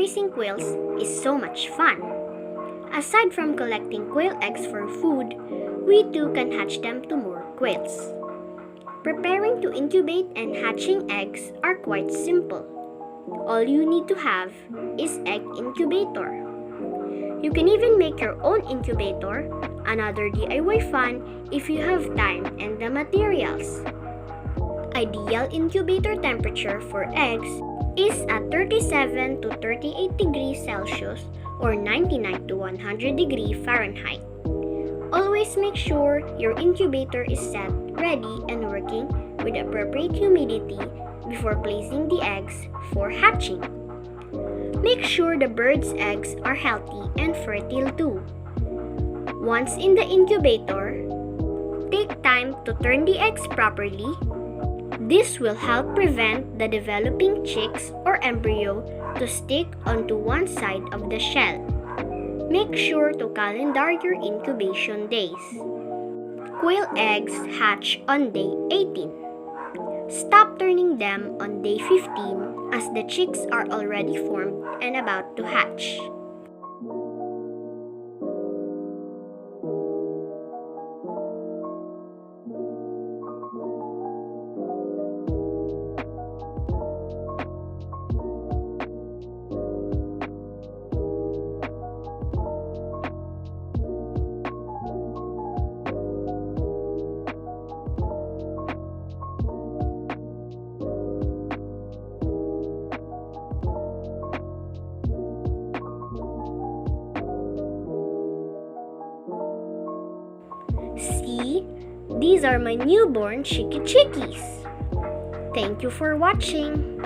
raising quails is so much fun. Aside from collecting quail eggs for food, we too can hatch them to more quails. Preparing to incubate and hatching eggs are quite simple. All you need to have is egg incubator. You can even make your own incubator, another DIY fun if you have time and the materials. Ideal incubator temperature for eggs is at 37 to 38 degrees Celsius or 99 to 100 degrees Fahrenheit. Always make sure your incubator is set, ready, and working with appropriate humidity before placing the eggs for hatching. Make sure the bird's eggs are healthy and fertile too. Once in the incubator, take time to turn the eggs properly. This will help prevent the developing chicks or embryo to stick onto one side of the shell. Make sure to calendar your incubation days. Quail eggs hatch on day 18. Stop turning them on day 15 as the chicks are already formed and about to hatch. See, these are my newborn chickies. Thank you for watching.